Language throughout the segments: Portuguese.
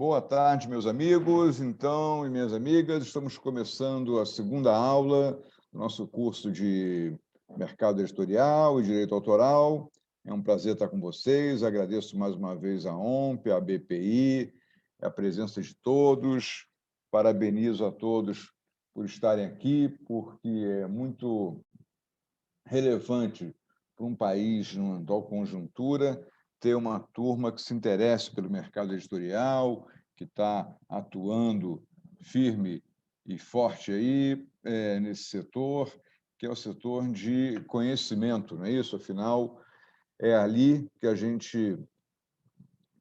Boa tarde, meus amigos, então, e minhas amigas. Estamos começando a segunda aula do nosso curso de Mercado Editorial e Direito Autoral. É um prazer estar com vocês. Agradeço mais uma vez a OMP, a BPI, a presença de todos. Parabenizo a todos por estarem aqui, porque é muito relevante para um país numa atual conjuntura ter uma turma que se interesse pelo mercado editorial, que está atuando firme e forte aí nesse setor, que é o setor de conhecimento, não é isso? Afinal, é ali que a gente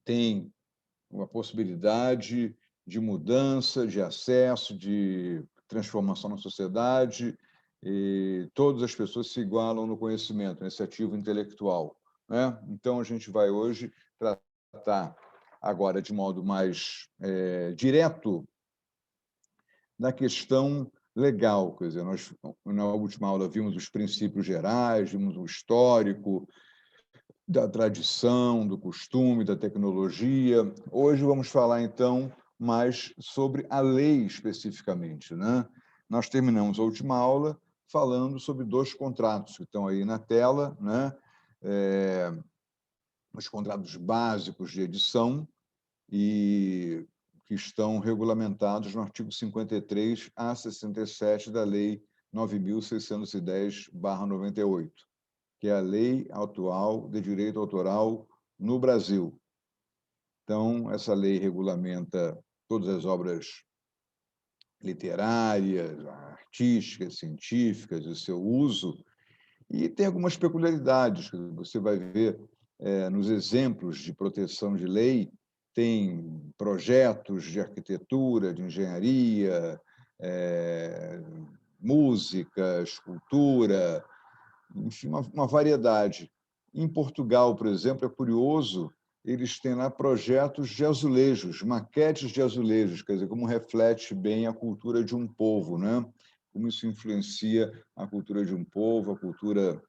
tem uma possibilidade de mudança, de acesso, de transformação na sociedade, e todas as pessoas se igualam no conhecimento, nesse ativo intelectual, né? Então, a gente vai hoje tratar agora de modo mais direto da questão legal. Quer dizer, nós, na última aula, vimos os princípios gerais, vimos o histórico, da tradição, do costume, da tecnologia. Hoje vamos falar, então, mais sobre a lei especificamente, né? Nós terminamos a última aula falando sobre dois contratos que estão aí na tela, né? Os contratos básicos de edição e que estão regulamentados no artigo 53 a 67 da Lei 9.610/98, que é a lei atual de direito autoral no Brasil. Então, essa lei regulamenta todas as obras literárias, artísticas, científicas, o seu uso, e tem algumas peculiaridades que você vai ver nos exemplos de proteção de lei. Tem projetos de arquitetura, de engenharia, música, escultura, enfim, uma variedade. Em Portugal, por exemplo, é curioso, eles têm lá projetos de azulejos, maquetes de azulejos, quer dizer, como reflete bem a cultura de um povo, né? Como isso influencia a cultura de um povo, a cultura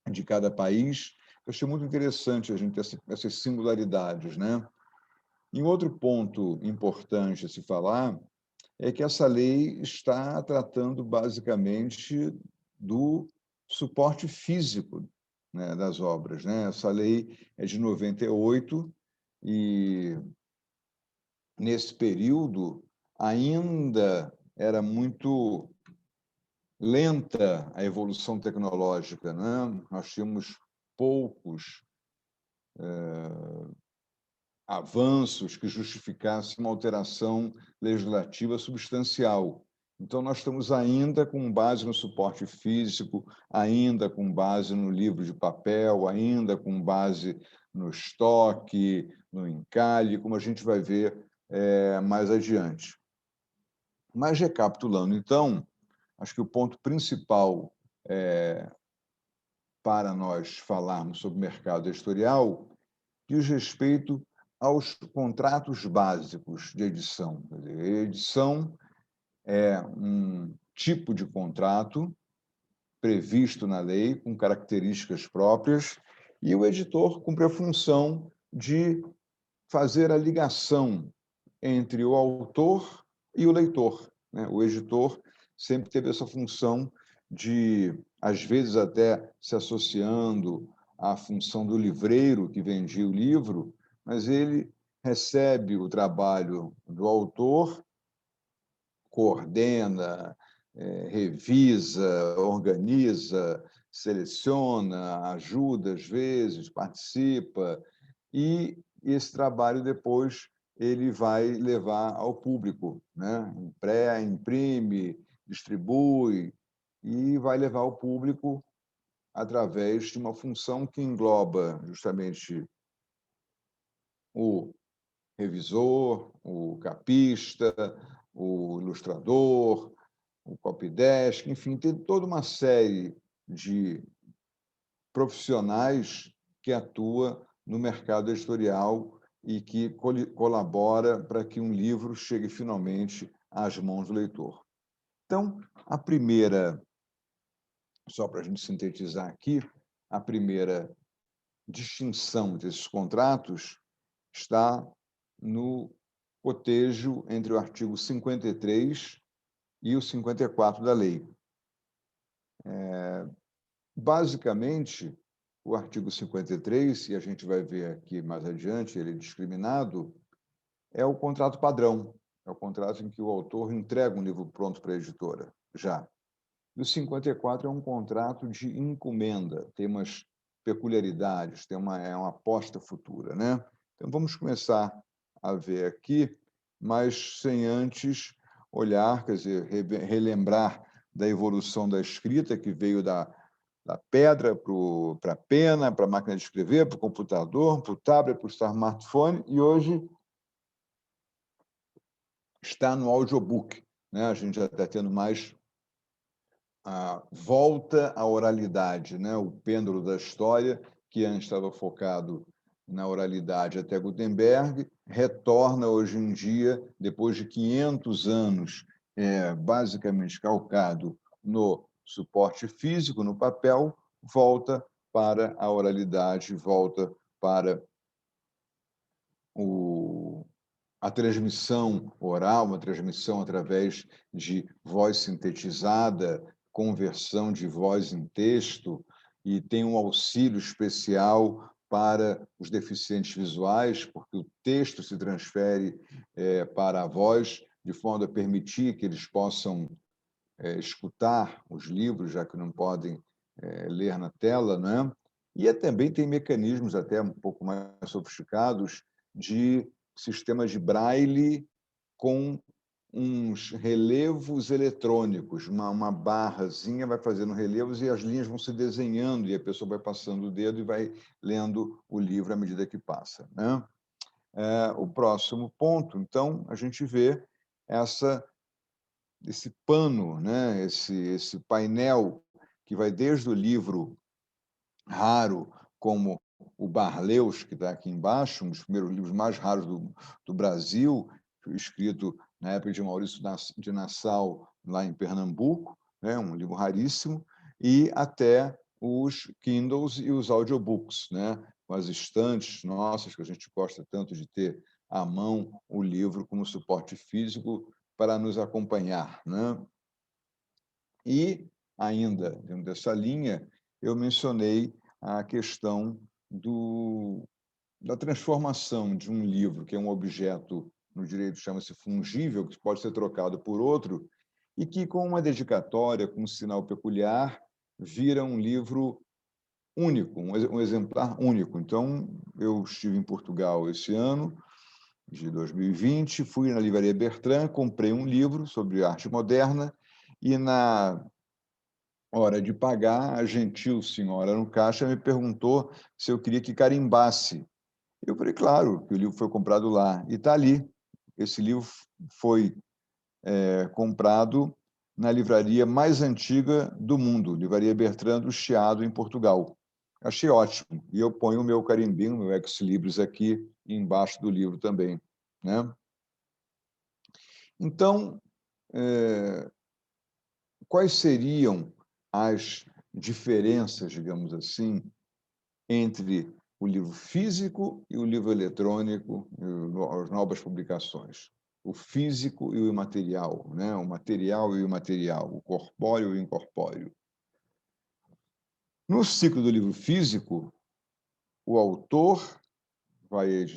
de cada país. Eu achei muito interessante a gente ter essas singularidades, né? E um outro ponto importante a se falar é que essa lei está tratando basicamente do suporte físico, né, das obras, né? Essa lei é de 98 e, nesse período, ainda era muito lenta a evolução tecnológica, né? Nós tínhamos poucos avanços que justificassem uma alteração legislativa substancial. Então, nós estamos ainda com base no suporte físico, ainda com base no livro de papel, ainda com base no estoque, no encalhe, como a gente vai ver mais adiante. Mas, recapitulando, então, acho que o ponto principal para nós falarmos sobre o mercado editorial diz respeito aos contratos básicos de edição. Quer dizer, a edição é um tipo de contrato previsto na lei, com características próprias, e o editor cumpre a função de fazer a ligação entre o autor e o leitor, né? O editor sempre teve essa função de, às vezes, até se associando à função do livreiro que vendia o livro, mas ele recebe o trabalho do autor, coordena, revisa, organiza, seleciona, ajuda às vezes, participa, e esse trabalho depois ele vai levar ao público, né? Imprime, distribui e vai levar ao público através de uma função que engloba justamente o revisor, o capista, o ilustrador, o copydesk, enfim, tem toda uma série de profissionais que atua no mercado editorial e que colabora para que um livro chegue finalmente às mãos do leitor. Então, a primeira, só para a gente sintetizar aqui, a primeira distinção desses contratos está no cotejo entre o artigo 53 e o 54 da lei. Basicamente, o artigo 53, e a gente vai ver aqui mais adiante, ele é discriminado, é o contrato padrão, é o contrato em que o autor entrega um livro pronto para a editora, já. E o 54 é um contrato de encomenda, tem umas peculiaridades, é uma aposta futura, né? Então, vamos começar a ver aqui, mas sem antes olhar, quer dizer, relembrar da evolução da escrita, que veio da pedra para a pena, para a máquina de escrever, para o computador, para o tablet, para o smartphone, e hoje está no audiobook, né? A gente já está tendo mais a volta à oralidade, né? O pêndulo da história, que antes estava focado na oralidade até Gutenberg, retorna hoje em dia, depois de 500 anos, basicamente calcado no suporte físico, no papel, volta para a oralidade, volta para a transmissão oral, uma transmissão através de voz sintetizada, conversão de voz em texto, e tem um auxílio especial para os deficientes visuais, porque o texto se transfere para a voz, de forma a permitir que eles possam escutar os livros, já que não podem ler na tela, né? E também tem mecanismos até um pouco mais sofisticados de sistemas de braille com uns relevos eletrônicos, uma barrazinha vai fazendo relevos e as linhas vão se desenhando e a pessoa vai passando o dedo e vai lendo o livro à medida que passa, né? O próximo ponto, então, a gente vê esse pano, né? esse painel que vai desde o livro raro, como o Barleus, que está aqui embaixo, um dos primeiros livros mais raros do Brasil, escrito na época de Maurício de Nassau, lá em Pernambuco, né? Um livro raríssimo, e até os Kindles e os audiobooks, né? Com as estantes nossas, que a gente gosta tanto de ter à mão o livro como suporte físico para nos acompanhar, né? E, ainda dentro dessa linha, eu mencionei a questão da transformação de um livro, que é um objeto, no direito chama-se fungível, que pode ser trocado por outro, e que, com uma dedicatória, com um sinal peculiar, vira um livro único, um exemplar único. Então, eu estive em Portugal esse ano, de 2020, fui na Livraria Bertrand, comprei um livro sobre arte moderna, e na hora de pagar, a gentil senhora no caixa me perguntou se eu queria que carimbasse. Eu falei, claro, que o livro foi comprado lá. E está ali. Esse livro foi comprado na livraria mais antiga do mundo, Livraria Bertrand do Chiado, em Portugal. Achei ótimo. E eu ponho o meu carimbinho, meu ex-libris aqui embaixo do livro também, né? Então, quais seriam as diferenças, digamos assim, entre o livro físico e o livro eletrônico, as novas publicações? O físico e o imaterial, né? O material e o imaterial, o corpóreo e o incorpóreo. No ciclo do livro físico, o autor vai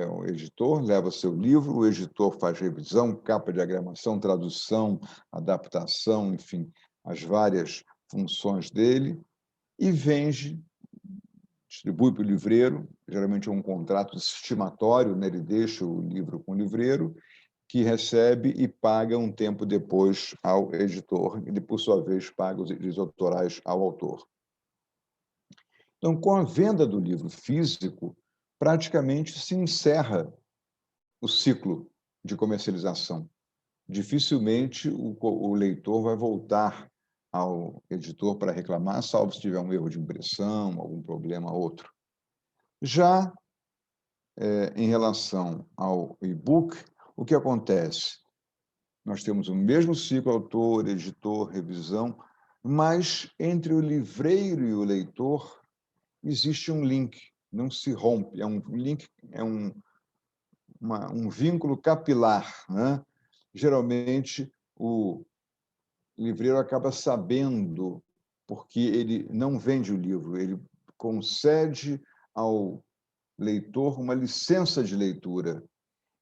ao editor, leva seu livro, o editor faz revisão, capa, diagramação, tradução, adaptação, enfim, as várias funções dele, e vende, distribui para o livreiro, geralmente é um contrato estimatório, né? Ele deixa o livro com o livreiro, que recebe e paga um tempo depois ao editor, e, por sua vez, paga os direitos autorais ao autor. Então, com a venda do livro físico, praticamente se encerra o ciclo de comercialização. Dificilmente o leitor vai voltar ao editor para reclamar, salvo se tiver um erro de impressão, algum problema outro. Já em relação ao e-book, o que acontece? Nós temos o mesmo ciclo, autor, editor, revisão, mas entre o livreiro e o leitor existe um link, não se rompe. É um link, um vínculo capilar, né? Geralmente, o livreiro acaba sabendo, porque ele não vende o livro, ele concede ao leitor uma licença de leitura.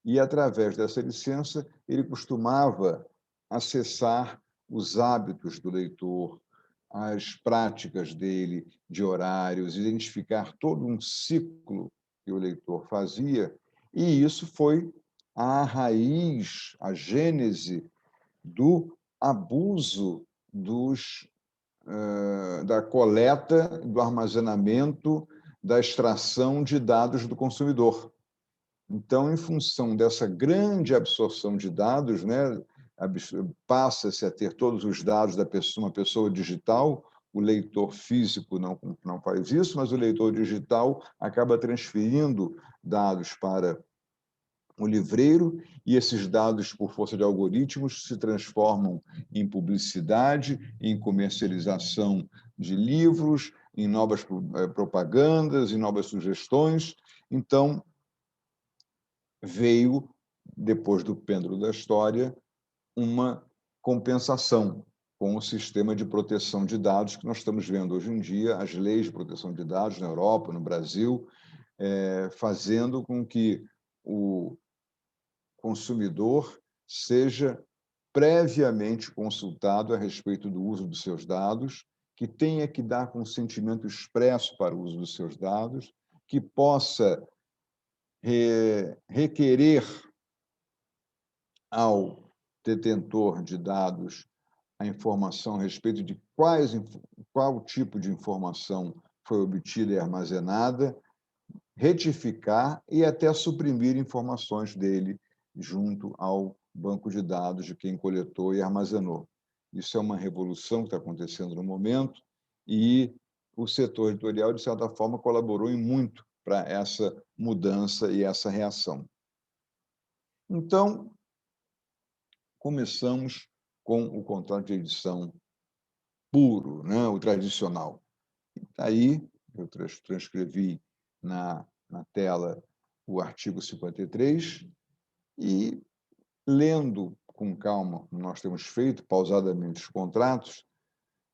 E, através dessa licença, ele costumava acessar os hábitos do leitor, as práticas dele de horários, identificar todo um ciclo que o leitor fazia, e isso foi a raiz, a gênese do abuso da coleta, do armazenamento, da extração de dados do consumidor. Então, em função dessa grande absorção de dados, né, passa-se a ter todos os dados da pessoa, uma pessoa digital. O leitor físico não faz isso, mas o leitor digital acaba transferindo dados para o livreiro, e esses dados, por força de algoritmos, se transformam em publicidade, em comercialização de livros, em novas propagandas, em novas sugestões. Então, veio, depois do pêndulo da história, uma compensação com o sistema de proteção de dados que nós estamos vendo hoje em dia, as leis de proteção de dados na Europa, no Brasil, fazendo com que o consumidor seja previamente consultado a respeito do uso dos seus dados, que tenha que dar consentimento expresso para o uso dos seus dados, que possa requerer ao detentor de dados a informação a respeito de qual tipo de informação foi obtida e armazenada, retificar e até suprimir informações dele junto ao banco de dados de quem coletou e armazenou. Isso é uma revolução que está acontecendo no momento, e o setor editorial, de certa forma, colaborou em muito para essa mudança e essa reação. Então, começamos com o contrato de edição puro, né? O tradicional. Aí, eu transcrevi na tela o artigo 53 e, lendo com calma, como nós temos feito, pausadamente,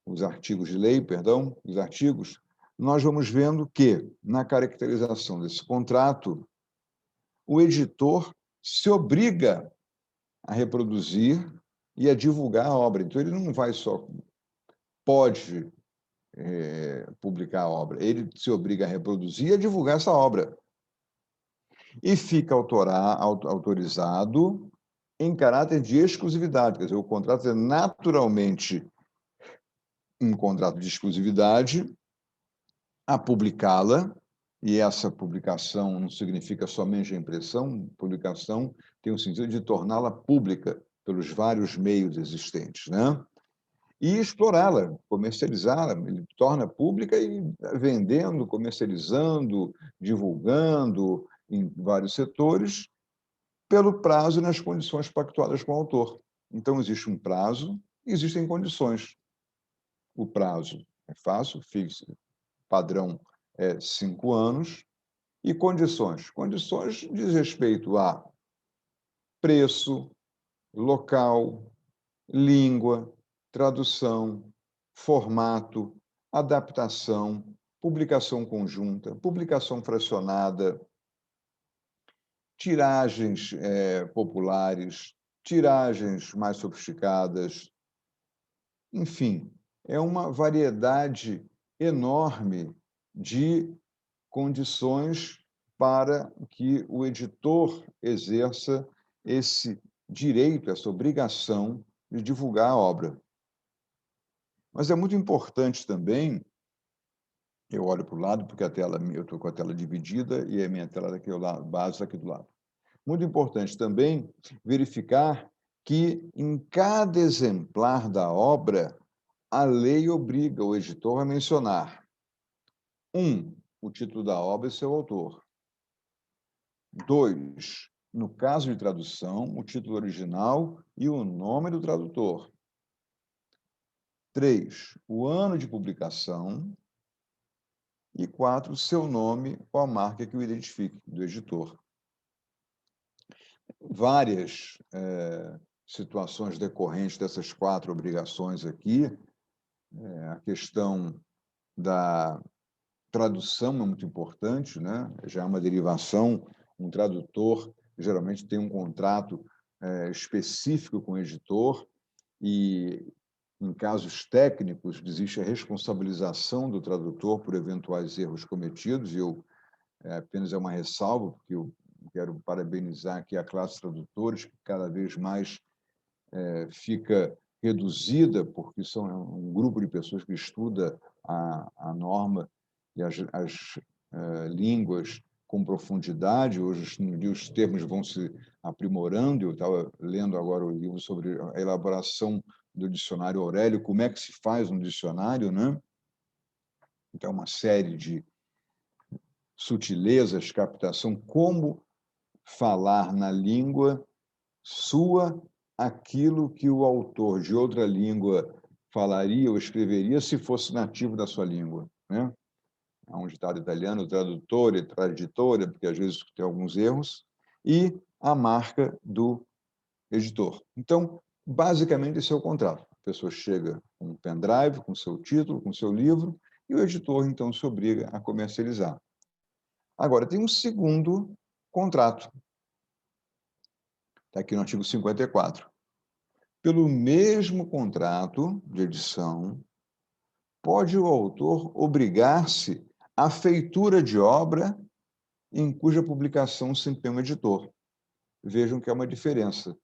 os artigos de lei, perdão, os artigos, nós vamos vendo que, na caracterização desse contrato, o editor se obriga a reproduzir e a divulgar a obra. Então, ele não vai só pode publicar a obra, ele se obriga a reproduzir e a divulgar essa obra. E fica autorizado em caráter de exclusividade. Quer dizer, o contrato é naturalmente um contrato de exclusividade a publicá-la, e essa publicação não significa somente a impressão, publicação tem o sentido de torná-la pública pelos vários meios existentes, né? E explorá-la, comercializá-la. Ele torna pública e vendendo, comercializando, divulgando em vários setores, pelo prazo e nas condições pactuadas com o autor. Então, existe um prazo e existem condições. O prazo é fácil, fixo, padrão é 5 anos, e condições. Condições diz respeito a preço, local, língua, tradução, formato, adaptação, publicação conjunta, publicação fracionada, tiragens populares, tiragens mais sofisticadas, enfim, é uma variedade enorme de condições para que o editor exerça esse direito, essa obrigação de divulgar a obra. Mas é muito importante também, eu olho para o lado, porque eu estou com a tela dividida e a minha tela daqui ao lado, base aqui do lado. Muito importante também verificar que, em cada exemplar da obra, a lei obriga o editor a mencionar: 1, o título da obra e seu autor. 2, no caso de tradução, o título original e o nome do tradutor. 3, o ano de publicação. E 4, o seu nome ou a marca que o identifique, do editor. várias situações decorrentes dessas 4 obrigações aqui. A questão da tradução é muito importante, né? Já é uma derivação. Um tradutor geralmente tem um contrato específico com o editor e, em casos técnicos, existe a responsabilização do tradutor por eventuais erros cometidos. E eu apenas é uma ressalva, porque eu quero parabenizar aqui a classe de tradutores, que cada vez mais fica reduzida, porque são um grupo de pessoas que estuda a norma e as línguas com profundidade. Hoje os termos vão se aprimorando. Eu estava lendo agora o livro sobre a elaboração do dicionário Aurélio, como é que se faz um dicionário, né? Então, uma série de sutilezas, captação, como falar na língua sua aquilo que o autor de outra língua falaria ou escreveria se fosse nativo da sua língua, né? Há um ditado italiano, tradutore, traditore, porque às vezes tem alguns erros, e a marca do editor. Então, basicamente, esse é o contrato. A pessoa chega com um pendrive, com seu título, com seu livro, e o editor, então, se obriga a comercializar. Agora, tem um segundo contrato. Está aqui no artigo 54. Pelo mesmo contrato de edição, pode o autor obrigar-se à feitura de obra em cuja publicação se empenha o editor. Vejam que há uma diferença.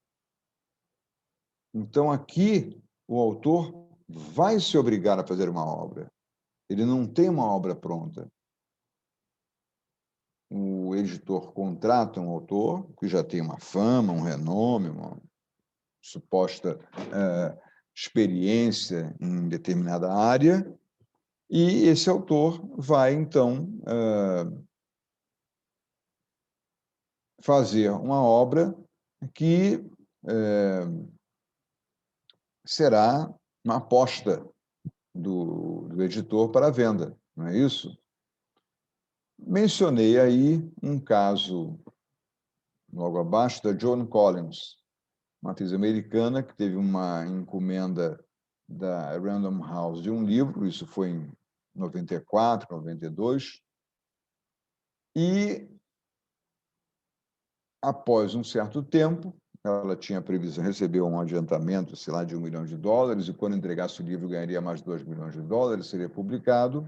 Então, aqui, o autor vai se obrigar a fazer uma obra. Ele não tem uma obra pronta. O editor contrata um autor que já tem uma fama, um renome, uma suposta experiência em determinada área, e esse autor vai, então, fazer uma obra que será uma aposta do editor para a venda, não é isso? Mencionei aí um caso, logo abaixo, da Joan Collins, uma atriz americana que teve uma encomenda da Random House de um livro, isso foi em 94, 92, e, após um certo tempo, ela tinha previsão, recebeu um adiantamento, sei lá, de $1 milhão, e quando entregasse o livro ganharia mais $2 milhões, seria publicado.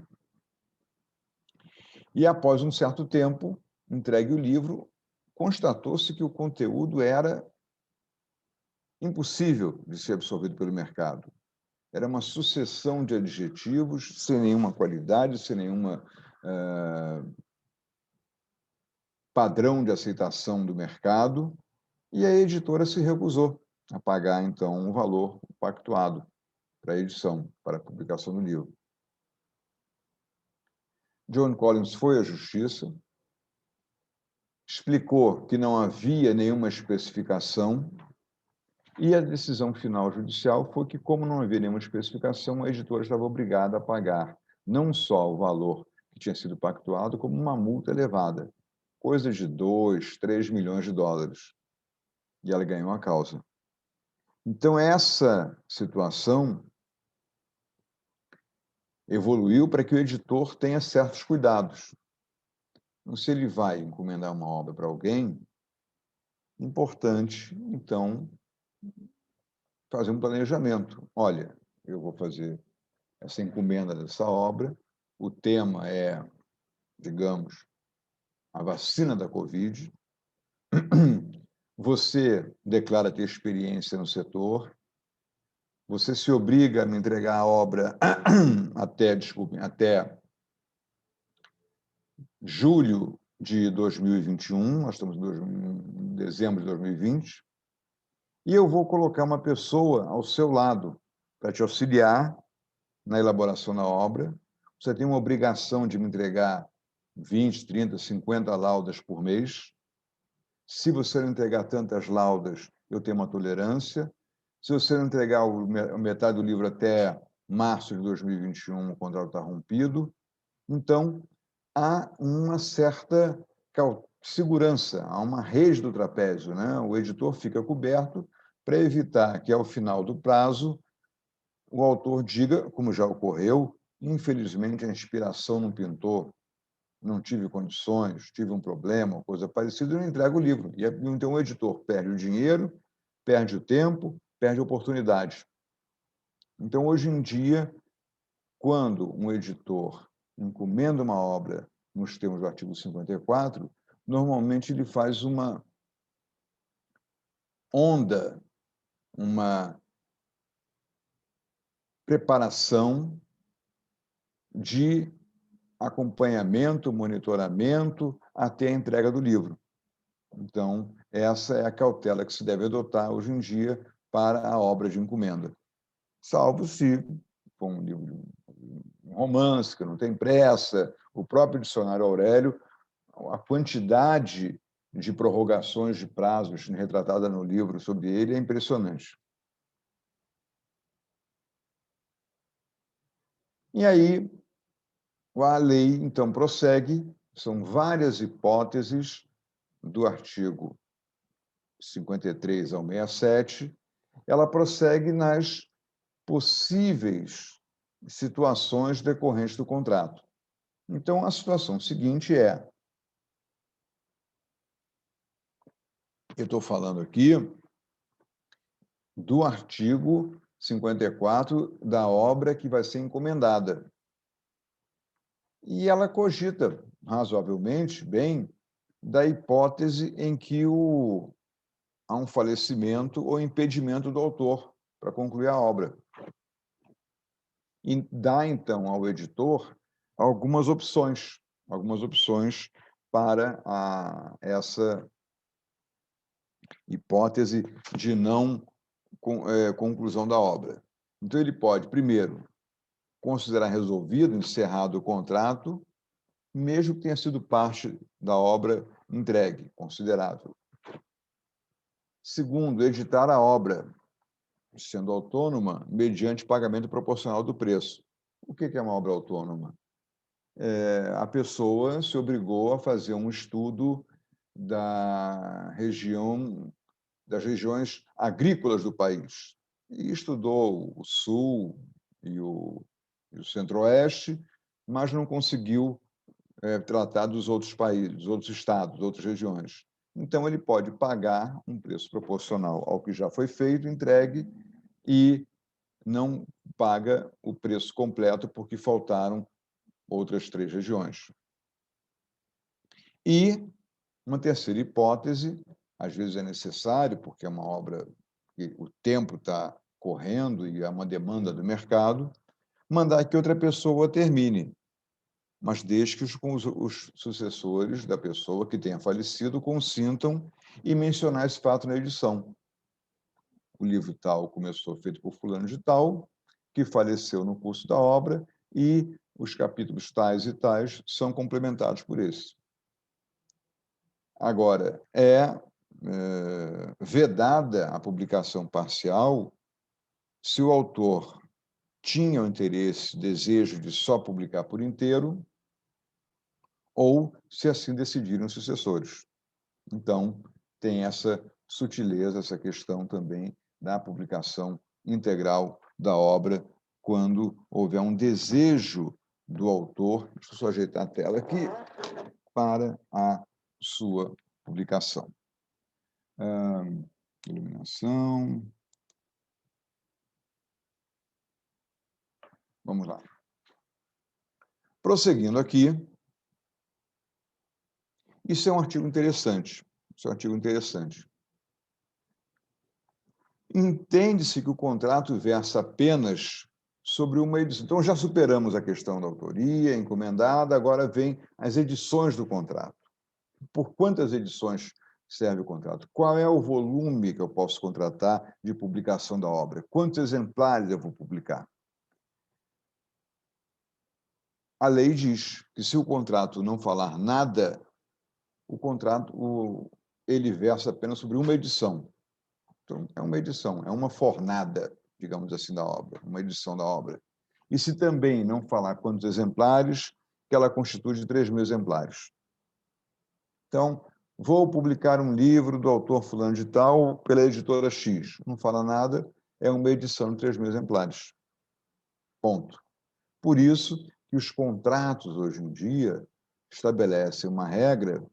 E, após um certo tempo, entregue o livro, constatou-se que o conteúdo era impossível de ser absorvido pelo mercado. Era uma sucessão de adjetivos sem nenhuma qualidade, sem nenhuma padrão de aceitação do mercado, e a editora se recusou a pagar, então, um valor pactuado para a edição, para a publicação do livro. Joan Collins foi à justiça, explicou que não havia nenhuma especificação, e a decisão final judicial foi que, como não havia nenhuma especificação, a editora estava obrigada a pagar não só o valor que tinha sido pactuado, como uma multa elevada, coisa de $2, $3 milhões. E ela ganhou a causa. Então, essa situação evoluiu para que o editor tenha certos cuidados. Então, se ele vai encomendar uma obra para alguém, importante, então, fazer um planejamento. Olha, eu vou fazer essa encomenda dessa obra, o tema é, digamos, a vacina da Covid. Você declara ter experiência no setor, você se obriga a me entregar a obra até julho de 2021, nós estamos em dezembro de 2020, e eu vou colocar uma pessoa ao seu lado para te auxiliar na elaboração da obra. Você tem uma obrigação de me entregar 20, 30, 50 laudas por mês. Se você não entregar tantas laudas, eu tenho uma tolerância. Se você não entregar a metade do livro até março de 2021, o contrato está rompido. Então, há uma certa segurança, há uma rede do trapézio, né? O editor fica coberto para evitar que, ao final do prazo, o autor diga, como já ocorreu, infelizmente a inspiração não pintou, não tive condições, tive um problema, coisa parecida, e não entrega o livro. E então o editor perde o dinheiro, perde o tempo, perde a oportunidade. Então, hoje em dia, quando um editor encomenda uma obra nos termos do artigo 54, normalmente ele faz uma onda, uma preparação de acompanhamento, monitoramento, até a entrega do livro. Então, essa é a cautela que se deve adotar hoje em dia para a obra de encomenda. Salvo se for um livro, um romance, que não tem pressa, o próprio dicionário Aurélio, a quantidade de prorrogações de prazos retratada no livro sobre ele é impressionante. E aí, a lei, então, prossegue, são várias hipóteses do artigo 53 ao 67, ela prossegue nas possíveis situações decorrentes do contrato. Então, a situação seguinte é, eu estou falando aqui do artigo 54 da obra que vai ser encomendada. E ela cogita razoavelmente bem da hipótese em que há um falecimento ou impedimento do autor para concluir a obra. E dá, então, ao editor algumas opções para essa hipótese de não conclusão da obra. Então, ele pode, primeiro, considerar resolvido, encerrado o contrato, mesmo que tenha sido parte da obra entregue, considerável. Segundo, editar a obra, sendo autônoma, mediante pagamento proporcional do preço. O que é uma obra autônoma? A pessoa se obrigou a fazer um estudo das regiões agrícolas do país. E estudou o Sul e o Centro-Oeste, mas não conseguiu tratar dos outros países, dos outros estados, outras regiões. Então, ele pode pagar um preço proporcional ao que já foi feito, entregue, e não paga o preço completo porque faltaram outras 3 regiões. E uma terceira hipótese, às vezes é necessário, porque é uma obra que o tempo está correndo e há uma demanda do mercado, mandar que outra pessoa termine, mas desde que os sucessores da pessoa que tenha falecido consintam e mencionar esse fato na edição. O livro tal começou feito por fulano de tal, que faleceu no curso da obra, e os capítulos tais e tais são complementados por esse. Agora, vedada a publicação parcial se o autor tinha o interesse, desejo de só publicar por inteiro, ou se assim decidiram os sucessores. Então, tem essa sutileza, essa questão também da publicação integral da obra, quando houver um desejo do autor, deixa eu só ajeitar a tela aqui, para a sua publicação. Iluminação. Vamos lá. Prosseguindo aqui, isso é um artigo interessante. Isso é um artigo interessante. Entende-se que o contrato versa apenas sobre uma edição. Então, já superamos a questão da autoria encomendada, agora vem as edições do contrato. Por quantas edições serve o contrato? Qual é o volume que eu posso contratar de publicação da obra? Quantos exemplares eu vou publicar? A lei diz que, se o contrato não falar nada, o contrato ele versa apenas sobre uma edição. Então, é uma edição, é uma fornada, digamos assim, da obra, uma edição da obra. E se também não falar quantos exemplares, que ela constitui de 3.000 exemplares. Então, Vou publicar um livro do autor fulano de tal pela editora X. Não fala nada, é uma edição de 3.000 exemplares. Ponto. Por isso que os contratos, hoje em dia, estabelecem uma regra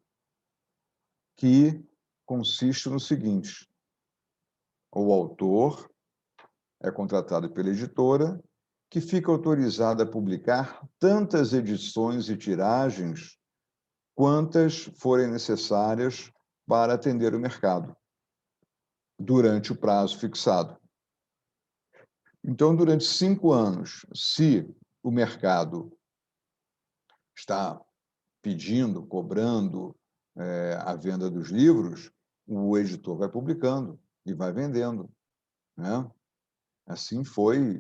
que consiste no seguinte: o autor é contratado pela editora, que fica autorizada a publicar tantas edições e tiragens quantas forem necessárias para atender o mercado, durante o prazo fixado. Então, durante 5 anos, se o mercado está pedindo, cobrando a venda dos livros, o editor vai publicando e vai vendendo, né? Assim foi.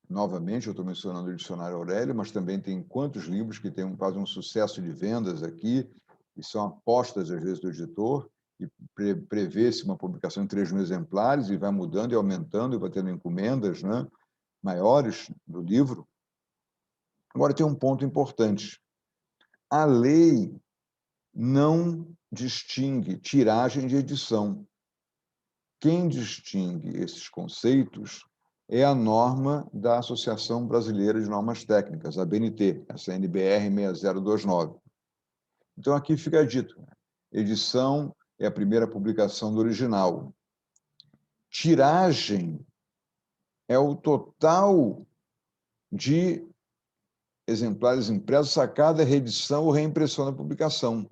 Novamente, eu estou mencionando o Dicionário Aurélio, mas também tem quantos livros que fazem um sucesso de vendas aqui, e são apostas, às vezes, do editor, e prevê-se uma publicação em 3.000 exemplares, e vai mudando e aumentando, e vai tendo encomendas, né, maiores do livro. Agora, tem um ponto importante. A lei não distingue tiragem de edição. Quem distingue esses conceitos é a norma da Associação Brasileira de Normas Técnicas, a BNT, essa NBR 6029. Então, aqui fica dito: edição é a primeira publicação do original. Tiragem é o total de exemplares impressos a cada reedição ou reimpressão da publicação,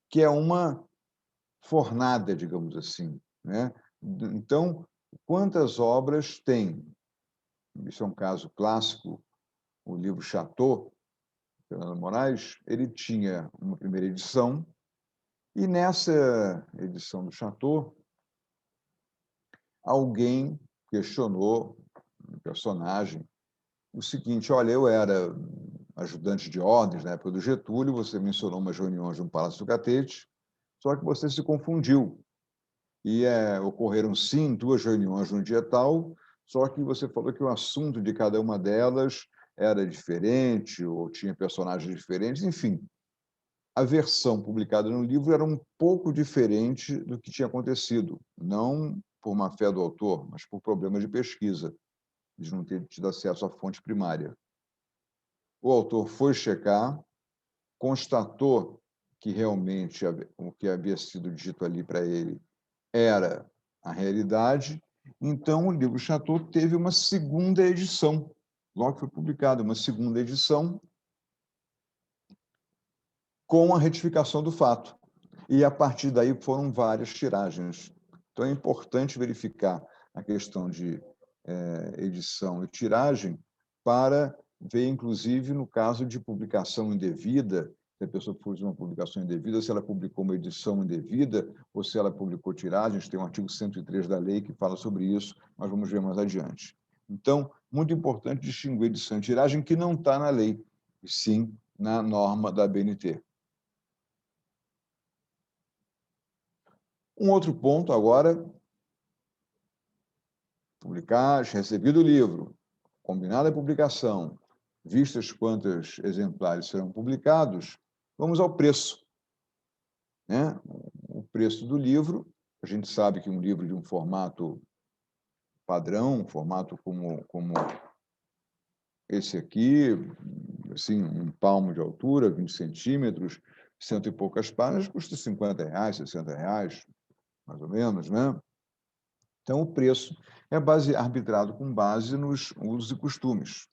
que é uma fornada, digamos assim, né? Então, quantas obras tem? Isso é um caso clássico, o livro Chateau, Fernando Moraes. Ele tinha uma primeira edição, e nessa edição do Chateau, alguém questionou um personagem o seguinte: olha, eu era ajudante de ordens na época do Getúlio, você mencionou umas reuniões no Palácio do Catete, só que você se confundiu. E ocorreram, sim, 2 reuniões no dia tal, só que você falou que o assunto de cada uma delas era diferente, ou tinha personagens diferentes, enfim. A versão publicada no livro era um pouco diferente do que tinha acontecido, não por má fé do autor, mas por problemas de pesquisa, de não ter tido acesso à fonte primária. O autor foi checar, constatou que realmente o que havia sido dito ali para ele era a realidade. Então, o livro Chateau teve uma segunda edição. Logo que foi publicado, uma segunda edição com a retificação do fato. E, a partir daí, foram várias tiragens. Então, é importante verificar a questão de edição e tiragem para ver, inclusive, no caso de publicação indevida, se a pessoa fez uma publicação indevida, se ela publicou uma edição indevida ou se ela publicou tiragens. Tem o artigo 103 da lei que fala sobre isso, mas vamos ver mais adiante. Então, muito importante distinguir edição e tiragem, que não está na lei, e sim na norma da BNT. Um outro ponto agora: publicar, recebido o livro, combinada a publicação, vistas quantos exemplares serão publicados, vamos ao preço, né? O preço do livro. A gente sabe que um livro de um formato padrão, um formato como esse aqui, assim, um palmo de altura, 20 centímetros, 100 e poucas páginas, custa R$50, R$60, mais ou menos, né? Então, o preço é arbitrado com base nos usos e costumes,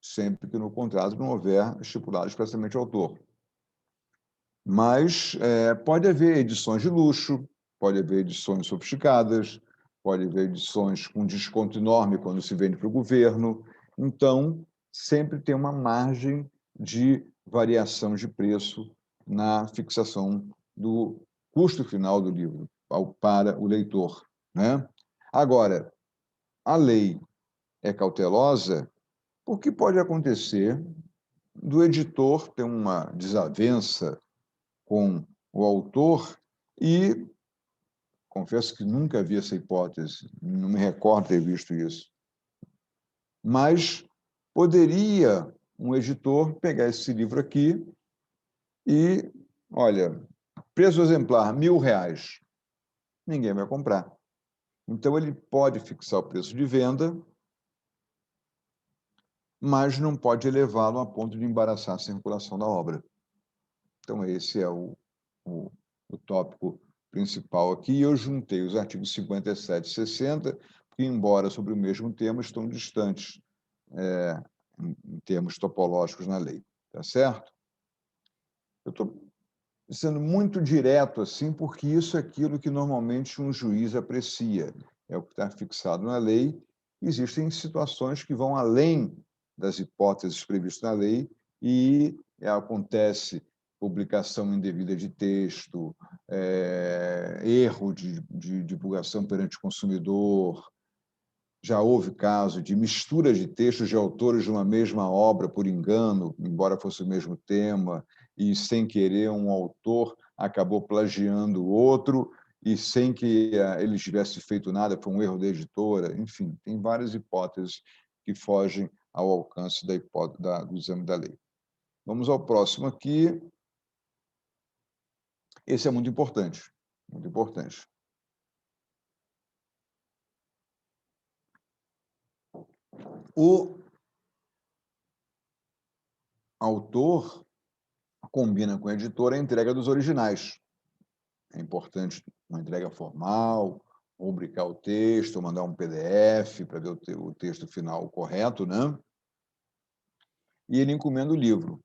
sempre que no contrato não houver estipulado expressamente o autor. Mas pode haver edições de luxo, pode haver edições sofisticadas, pode haver edições com desconto enorme quando se vende para o governo. Então, sempre tem uma margem de variação de preço na fixação do custo final do livro para o leitor, né? Agora, a lei é cautelosa porque pode acontecer do editor ter uma desavença com o autor e, confesso que nunca vi essa hipótese, não me recordo ter visto isso, mas poderia um editor pegar esse livro aqui e olha, preço exemplar, R$ 1.000. Ninguém vai comprar. Então, ele pode fixar o preço de venda, mas não pode elevá-lo a ponto de embaraçar a circulação da obra. Então, esse é o tópico principal aqui. Eu juntei os artigos 57 e 60, que, embora sobre o mesmo tema, estão distantes em termos topológicos na lei. Tá certo? Eu estou sendo muito direto assim, porque isso é aquilo que normalmente um juiz aprecia, é o que está fixado na lei. Existem situações que vão além das hipóteses previstas na lei e acontece publicação indevida de texto, erro de divulgação perante o consumidor. Já houve caso de mistura de textos de autores de uma mesma obra por engano, embora fosse o mesmo tema, e sem querer um autor acabou plagiando o outro, e sem que ele tivesse feito nada, foi um erro da editora. Enfim, tem várias hipóteses que fogem ao alcance da hipótese do exame da lei. Vamos ao próximo aqui. Esse é muito importante, muito importante. O autor combina com a editora a entrega dos originais. É importante uma entrega formal, rubricar o texto, mandar um PDF para ver o texto final correto, né? E ele encomenda o livro.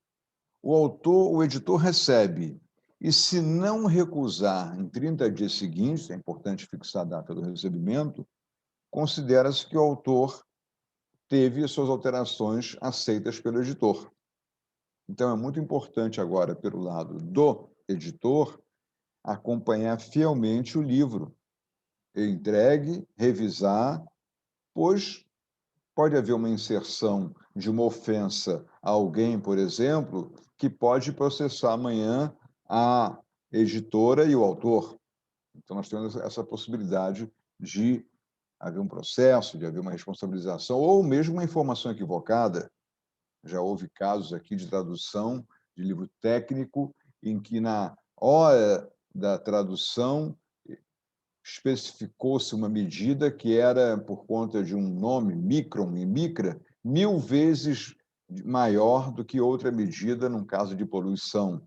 O editor recebe, e se não recusar em 30 dias seguintes, é importante fixar a data do recebimento, considera-se que o autor teve suas alterações aceitas pelo editor. Então, é muito importante agora, pelo lado do editor, acompanhar fielmente o livro, entregue, revisar, pois pode haver uma inserção de uma ofensa a alguém, por exemplo, que pode processar amanhã a editora e o autor. Então, nós temos essa possibilidade de haver um processo, de haver uma responsabilização, ou mesmo uma informação equivocada. Já houve casos aqui de tradução de livro técnico em que, na hora da tradução, especificou-se uma medida que era, por conta de um nome, micron e micra, 1000 vezes maior do que outra medida num caso de poluição.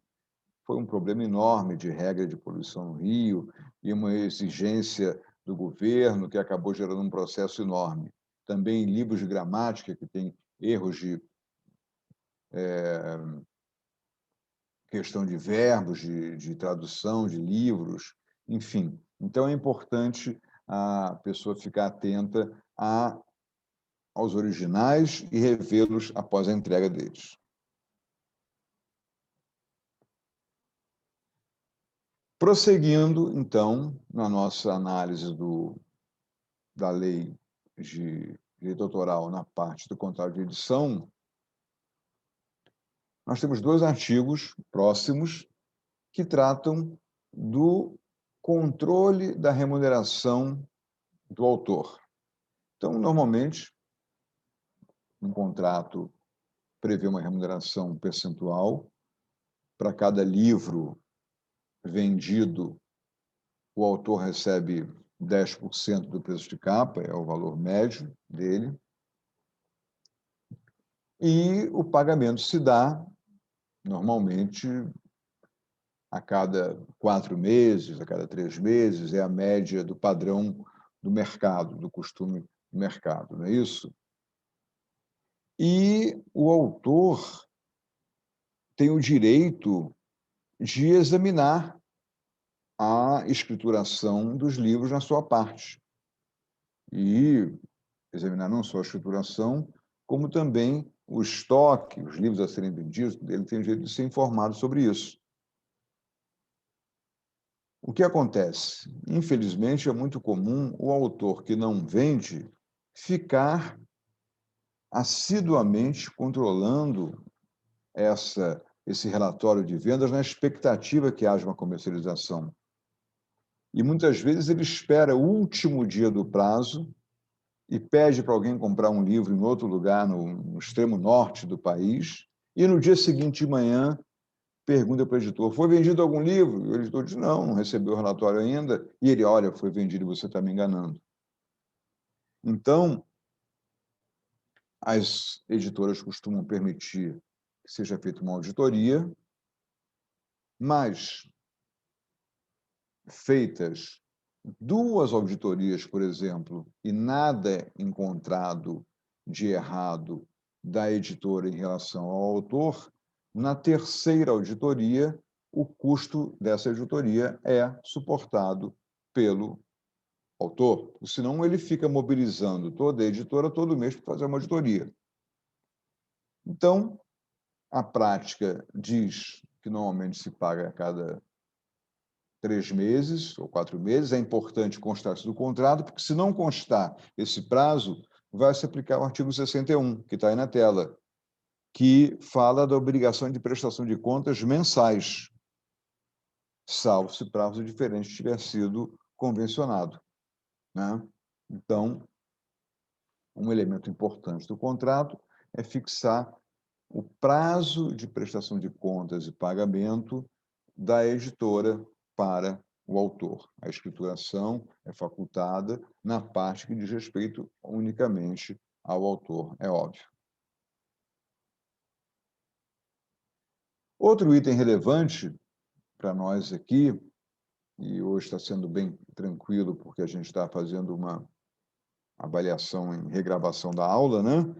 Foi um problema enorme de regra de poluição no Rio e uma exigência do governo que acabou gerando um processo enorme. Também livros de gramática que têm erros de questão de verbos, de tradução de livros, enfim. Então, é importante a pessoa ficar atenta aos originais e revê-los após a entrega deles. Prosseguindo, então, na nossa análise da lei de direito autoral na parte do contrato de edição, nós temos 2 artigos próximos que tratam do controle da remuneração do autor. Então, normalmente, um contrato prevê uma remuneração percentual. Para cada livro vendido, o autor recebe 10% do preço de capa, é o valor médio dele. E o pagamento se dá, normalmente, a cada 4 meses, a cada 3 meses, é a média do padrão do mercado, do costume do mercado, não é isso? E o autor tem o direito de examinar a escrituração dos livros na sua parte. E examinar não só a escrituração, como também o estoque, os livros a serem vendidos, ele tem o direito de ser informado sobre isso. O que acontece? Infelizmente, é muito comum o autor que não vende ficar assiduamente controlando esse relatório de vendas na expectativa que haja uma comercialização. E muitas vezes ele espera o último dia do prazo e pede para alguém comprar um livro em outro lugar, no extremo norte do país, e no dia seguinte de manhã pergunta para o editor, foi vendido algum livro? E o editor diz, não, não recebeu o relatório ainda. E ele, olha, foi vendido e você está me enganando. Então, as editoras costumam permitir que seja feita uma auditoria, mas feitas 2 auditorias, por exemplo, e nada encontrado de errado da editora em relação ao autor, na terceira auditoria, o custo dessa auditoria é suportado pelo autor, senão ele fica mobilizando toda a editora todo mês para fazer uma auditoria. Então, a prática diz que normalmente se paga a cada 3 meses ou 4 meses. É importante constar isso do contrato, porque se não constar esse prazo, vai se aplicar o artigo 61, que está aí na tela, que fala da obrigação de prestação de contas mensais, salvo se prazo diferente tiver sido convencionado, né? Então, um elemento importante do contrato é fixar o prazo de prestação de contas e pagamento da editora para o autor. A escrituração é facultada na parte que diz respeito unicamente ao autor, é óbvio. Outro item relevante para nós aqui, e hoje está sendo bem tranquilo, porque a gente está fazendo uma avaliação em regravação da aula, né?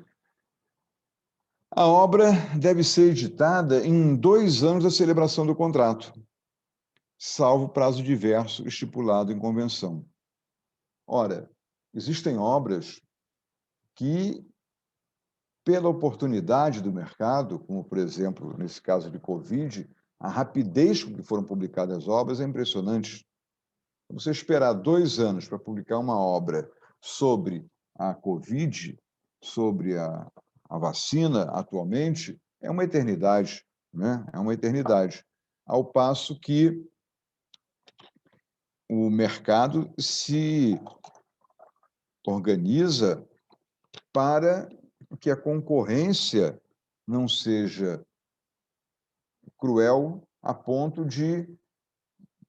A obra deve ser editada em 2 anos da celebração do contrato, salvo prazo diverso estipulado em convenção. Ora, existem obras que, pela oportunidade do mercado, como, por exemplo, nesse caso de Covid, a rapidez com que foram publicadas as obras é impressionante. Você esperar 2 anos para publicar uma obra sobre a Covid, sobre a vacina atualmente, é uma eternidade, né? É uma eternidade. Ao passo que o mercado se organiza para que a concorrência não seja cruel a ponto de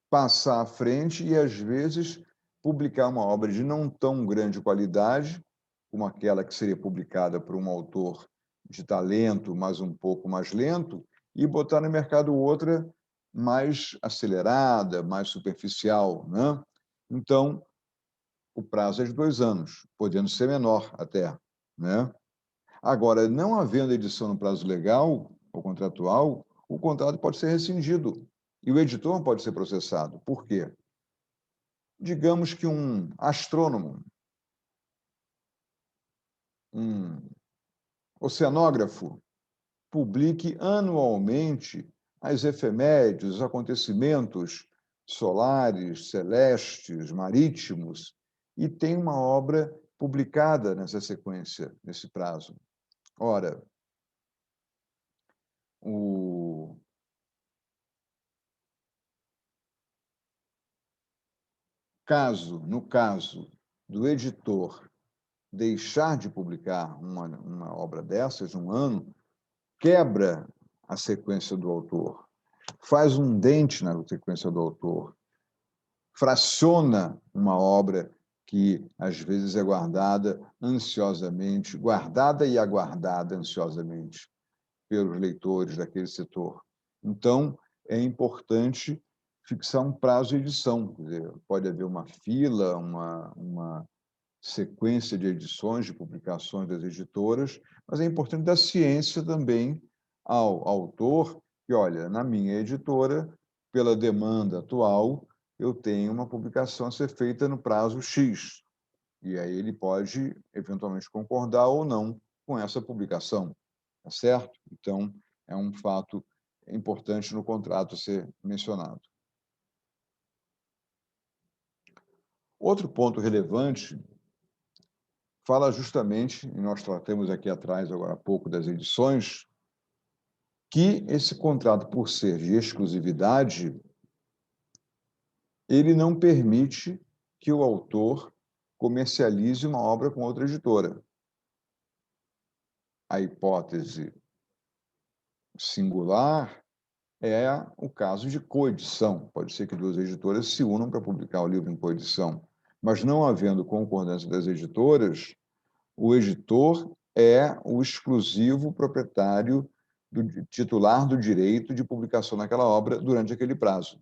passar à frente e, às vezes, publicar uma obra de não tão grande qualidade, como aquela que seria publicada por um autor de talento, mas um pouco mais lento, e botar no mercado outra mais acelerada, mais superficial, né? Então, o prazo é de 2 anos, podendo ser menor até, né? Agora, não havendo edição no prazo legal ou contratual, o contrato pode ser rescindido e o editor pode ser processado. Por quê? Digamos que um astrônomo, um oceanógrafo, publique anualmente as efemérides, os acontecimentos solares, celestes, marítimos, e tem uma obra publicada nessa sequência, nesse prazo. Ora, o no caso do editor deixar de publicar uma obra dessas, um ano, quebra a sequência do autor, faz um dente na sequência do autor, fraciona uma obra que, às vezes, é guardada ansiosamente, guardada e aguardada ansiosamente pelos leitores daquele setor. Então, é importante fixar um prazo de edição. Quer dizer, pode haver uma fila, uma sequência de edições, de publicações das editoras, mas é importante dar ciência também ao autor que, olha, na minha editora, pela demanda atual, eu tenho uma publicação a ser feita no prazo X. E aí ele pode, eventualmente, concordar ou não com essa publicação, tá certo? Então, é um fato importante no contrato ser mencionado. Outro ponto relevante fala justamente, e nós tratamos aqui atrás, agora há pouco, das edições, que esse contrato, por ser de exclusividade, ele não permite que o autor comercialize uma obra com outra editora. A hipótese singular é o caso de coedição. Pode ser que duas editoras se unam para publicar o livro em coedição, mas não havendo concordância das editoras, o editor é o exclusivo proprietário titular do direito de publicação daquela obra durante aquele prazo.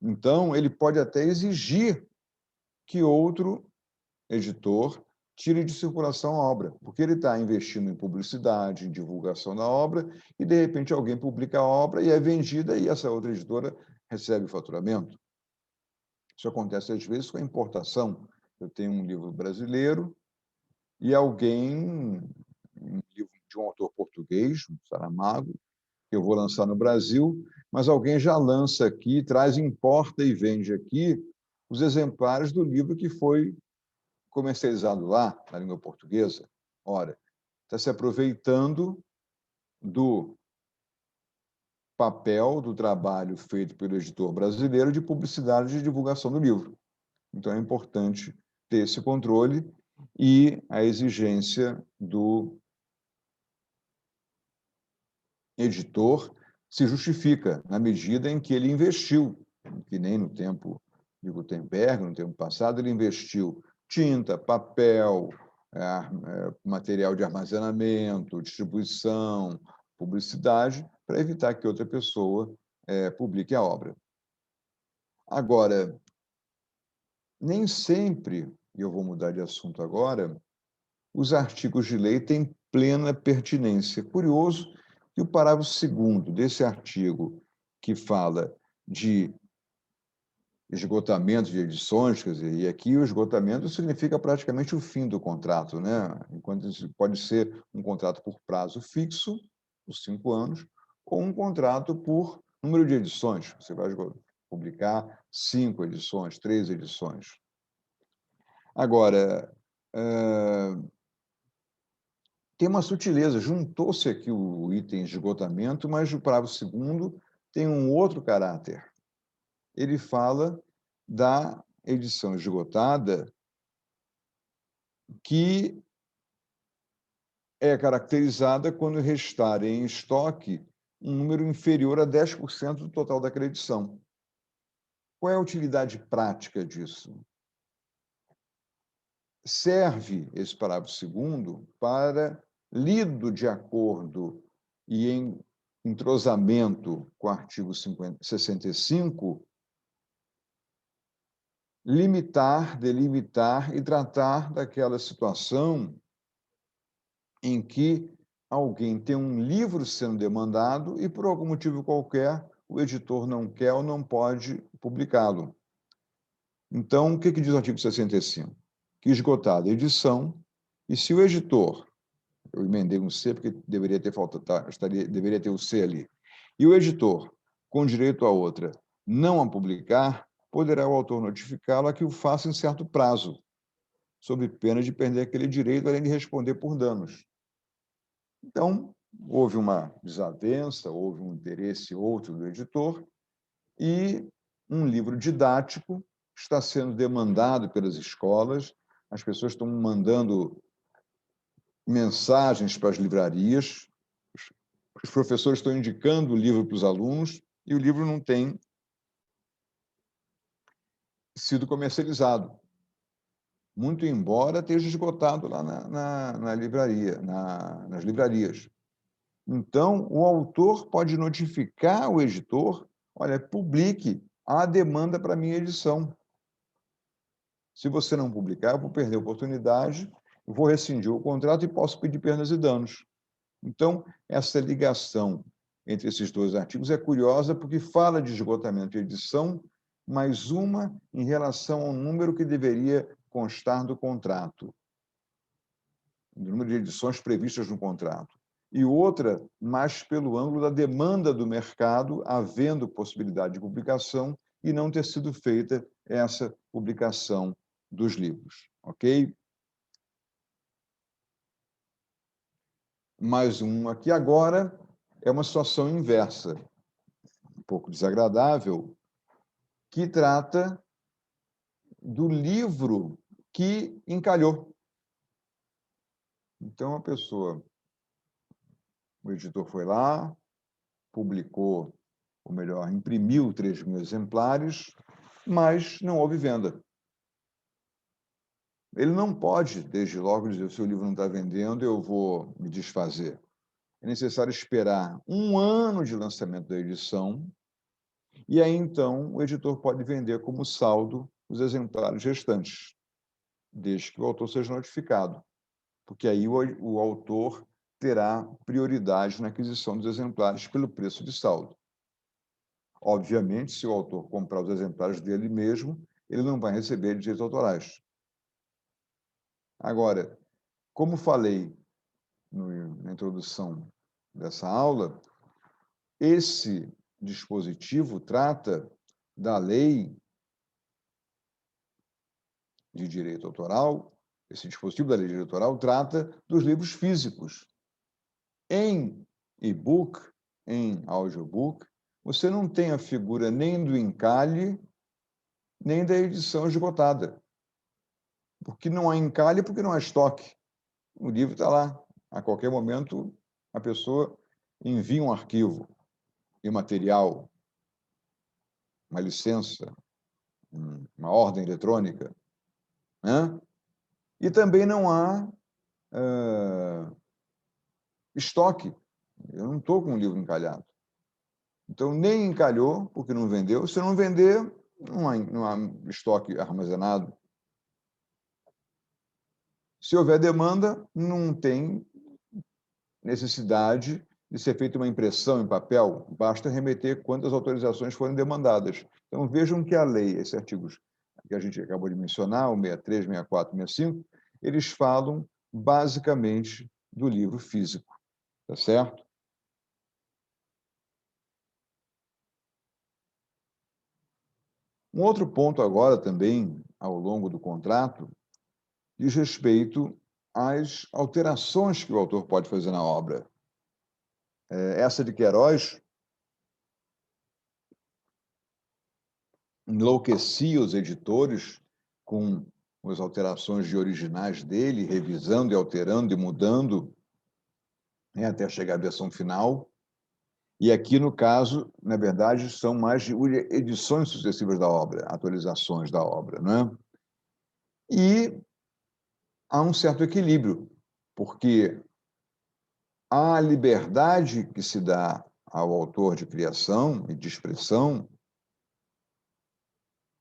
Então, ele pode até exigir que outro editor tire de circulação a obra, porque ele está investindo em publicidade, em divulgação da obra, e, de repente, alguém publica a obra e é vendida, e essa outra editora recebe o faturamento. Isso acontece, às vezes, com a importação. Eu tenho um livro brasileiro e alguém, um livro de um autor português, um Saramago, que eu vou lançar no Brasil, mas alguém já lança aqui, traz, importa e vende aqui os exemplares do livro que foi comercializado lá, na língua portuguesa. Ora, está se aproveitando do papel, do trabalho feito pelo editor brasileiro de publicidade e divulgação do livro. Então, é importante ter esse controle e a exigência do editor se justifica na medida em que ele investiu, que nem no tempo de Gutenberg, no tempo passado, ele investiu tinta, papel, material de armazenamento, distribuição, publicidade, para evitar que outra pessoa publique a obra. Agora, nem sempre, e eu vou mudar de assunto agora, os artigos de lei têm plena pertinência. Curioso que o parágrafo 2º desse artigo, que fala de esgotamento de edições, quer dizer, e aqui o esgotamento significa praticamente o fim do contrato, né? Enquanto isso pode ser um contrato por prazo fixo, por 5 anos, ou um contrato por número de edições. Você vai publicar 5 edições, 3 edições. Agora, tem uma sutileza, juntou-se aqui o item esgotamento, mas o parágrafo 2º tem um outro caráter. Ele fala da edição esgotada, que é caracterizada quando restar em estoque um número inferior a 10% do total daquela edição. Qual é a utilidade prática disso? Serve esse parágrafo 2º para, lido de acordo e em entrosamento com o artigo 65, limitar, delimitar e tratar daquela situação em que alguém tem um livro sendo demandado e, por algum motivo qualquer, o editor não quer ou não pode publicá-lo. Então, o que diz o artigo 65? Que esgotada a edição, e se o editor, eu emendei um C porque deveria ter deveria ter o C ali, e o editor, com direito a outra, não a publicar, poderá o autor notificá-lo a que o faça em certo prazo, sob pena de perder aquele direito, além de responder por danos. Então, houve uma desavença, houve um interesse outro do editor, e um livro didático está sendo demandado pelas escolas, as pessoas estão mandando mensagens para as livrarias, os professores estão indicando o livro para os alunos, e o livro não tem sido comercializado, muito embora esteja esgotado lá na livraria, nas livrarias. Então, o autor pode notificar o editor: olha, publique, há demanda para a minha edição. Se você não publicar, eu vou perder a oportunidade, eu vou rescindir o contrato e posso pedir perdas e danos. Então, essa ligação entre esses dois artigos é curiosa, porque fala de esgotamento de edição, mas uma em relação ao número que deveria constar do contrato, do número de edições previstas no contrato. E outra, mais pelo ângulo da demanda do mercado, havendo possibilidade de publicação e não ter sido feita essa publicação dos livros. Ok? Mais um aqui agora é uma situação inversa, um pouco desagradável, que trata do livro que encalhou. Então, a pessoa, o editor foi lá, publicou, ou melhor, imprimiu 3.000 exemplares, mas não houve venda. Ele não pode, desde logo, dizer: o seu livro não está vendendo, eu vou me desfazer. É necessário esperar 1 ano de lançamento da edição, e aí, então, o editor pode vender como saldo os exemplares restantes, desde que o autor seja notificado, porque aí o autor terá prioridade na aquisição dos exemplares pelo preço de saldo. Obviamente, se o autor comprar os exemplares dele mesmo, ele não vai receber direitos autorais. Agora, como falei na introdução dessa aula, esse dispositivo trata da lei de direito autoral, esse dispositivo da lei de direito autoral trata dos livros físicos. Em e-book, em audiobook, você não tem a figura nem do encalhe, nem da edição esgotada. Porque não há encalhe, porque não há estoque. O livro está lá. A qualquer momento, a pessoa envia um arquivo imaterial, uma licença, uma ordem eletrônica, né? E também não há estoque. Eu não estou com o livro encalhado. Então, nem encalhou, porque não vendeu. Se não vender, não há estoque armazenado. Se houver demanda, não tem necessidade de ser feita uma impressão em papel, basta remeter quantas autorizações forem demandadas. Então, vejam que a lei, esses artigos que a gente acabou de mencionar, o 63, 64, 65, eles falam basicamente do livro físico, tá certo? Um outro ponto agora também, ao longo do contrato, diz respeito às alterações que o autor pode fazer na obra. Essa de Queiroz enlouquecia os editores com as alterações de originais dele, revisando e alterando e mudando, né, até chegar à versão final. E aqui, no caso, na verdade, são mais de edições sucessivas da obra, atualizações da obra, não é? E há um certo equilíbrio, porque a liberdade que se dá ao autor de criação e de expressão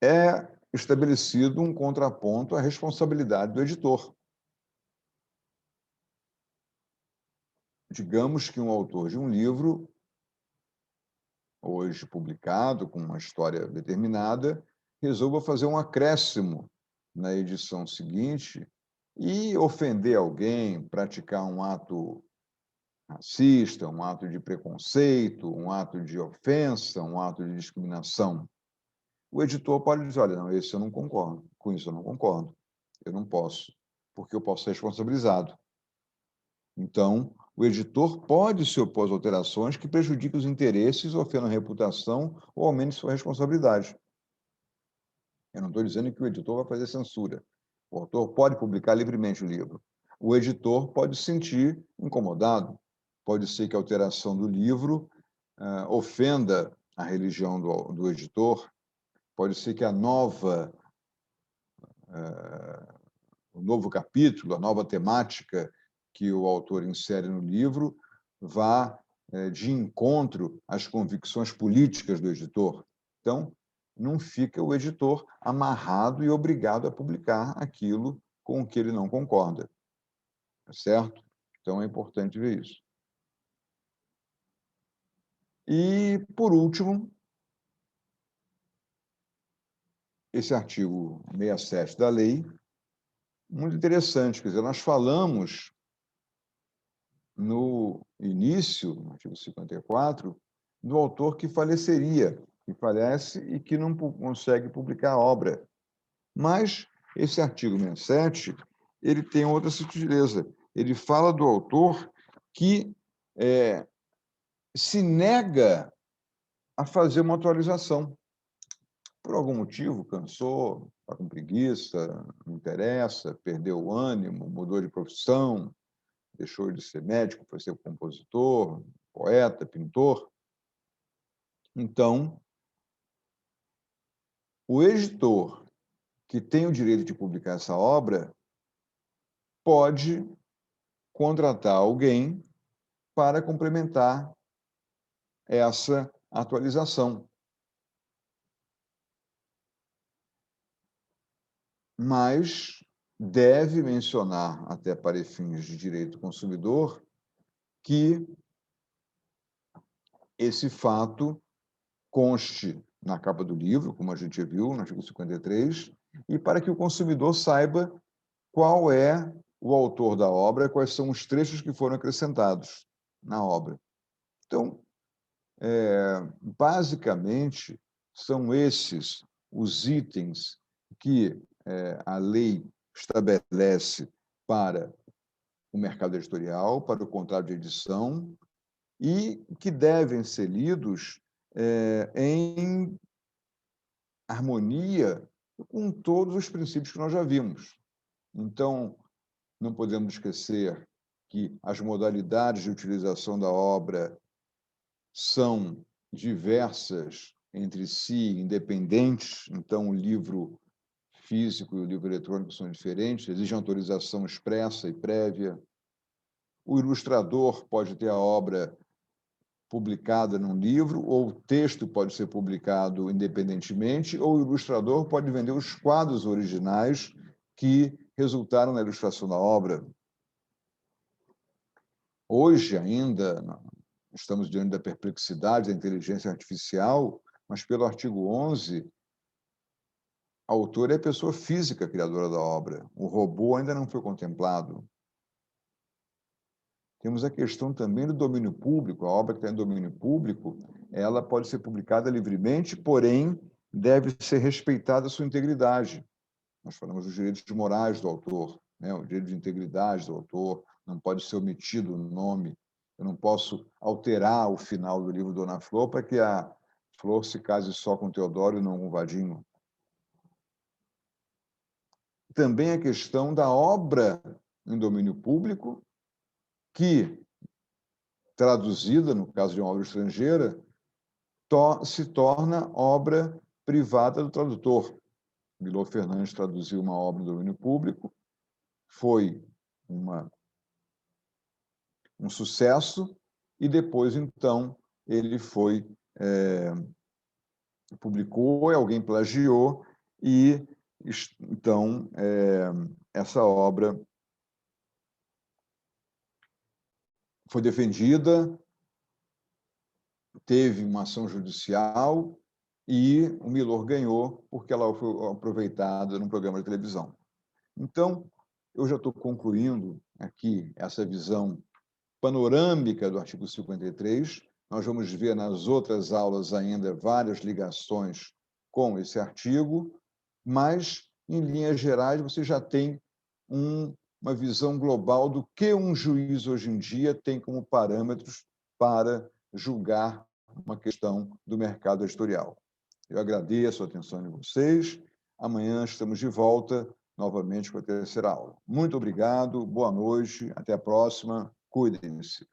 é estabelecido um contraponto à responsabilidade do editor. Digamos que um autor de um livro, hoje publicado, com uma história determinada, resolva fazer um acréscimo na edição seguinte e ofender alguém, praticar um ato racista, um ato de preconceito, um ato de ofensa, um ato de discriminação. O editor pode dizer: olha, não, esse eu não concordo, com isso eu não concordo, eu não posso, porque eu posso ser responsabilizado. Então, o editor pode se opor às alterações que prejudiquem os interesses, ofendam a reputação ou aumentem sua responsabilidade. Eu não estou dizendo que o editor vai fazer censura. O autor pode publicar livremente o livro. O editor pode se sentir incomodado. Pode ser que a alteração do livro ofenda a religião do editor. Pode ser que o novo capítulo, a nova temática que o autor insere no livro vá de encontro às convicções políticas do editor. Então, não fica o editor amarrado e obrigado a publicar aquilo com o que ele não concorda, certo? Então, é importante ver isso. E, por último, esse artigo 67 da lei, muito interessante, quer dizer, nós falamos no início, no artigo 54, do autor que faleceria, que falece e que não consegue publicar a obra. Mas esse artigo 67, ele tem outra sutileza. Ele fala do autor que se nega a fazer uma atualização. Por algum motivo, cansou, está com preguiça, não interessa, perdeu o ânimo, mudou de profissão, deixou de ser médico, foi ser compositor, poeta, pintor. Então, o editor que tem o direito de publicar essa obra pode contratar alguém para complementar essa atualização. Mas deve mencionar, até para fins de direito do consumidor, que esse fato conste na capa do livro, como a gente viu, no artigo 53, e para que o consumidor saiba qual é o autor da obra, quais são os trechos que foram acrescentados na obra. Então, basicamente, são esses os itens que a lei estabelece para o mercado editorial, para o contrato de edição, e que devem ser lidos em harmonia com todos os princípios que nós já vimos. Então, não podemos esquecer que as modalidades de utilização da obra são diversas entre si, independentes. Então, o livro físico e o livro eletrônico são diferentes, exige autorização expressa e prévia. O ilustrador pode ter a obra publicada num livro, ou o texto pode ser publicado independentemente, ou o ilustrador pode vender os quadros originais que resultaram na ilustração da obra. Hoje ainda estamos diante da perplexidade da inteligência artificial, mas pelo artigo 11, a autora é a pessoa física criadora da obra. O robô ainda não foi contemplado. Temos a questão também do domínio público. A obra que está em domínio público, ela pode ser publicada livremente, porém, deve ser respeitada a sua integridade. Nós falamos dos direitos morais do autor, né? O direito de integridade do autor, não pode ser omitido o nome. Eu não posso alterar o final do livro Dona Flor para que a Flor se case só com Teodoro e não com Vadinho. Também a questão da obra em domínio público, que, traduzida, no caso de uma obra estrangeira, se torna obra privada do tradutor. Milor Fernandes traduziu uma obra do domínio público, foi um sucesso, e depois, então, ele foi publicou, alguém plagiou, e, então, essa obra foi defendida, teve uma ação judicial, e o Milor ganhou porque ela foi aproveitada num programa de televisão. Então, eu já estou concluindo aqui essa visão panorâmica do artigo 53. Nós vamos ver nas outras aulas ainda várias ligações com esse artigo, mas, em linhas gerais, você já tem uma visão global do que um juiz hoje em dia tem como parâmetros para julgar uma questão do mercado editorial. Eu agradeço a atenção de vocês. Amanhã estamos de volta novamente com a terceira aula. Muito obrigado, boa noite, até a próxima, cuidem-se.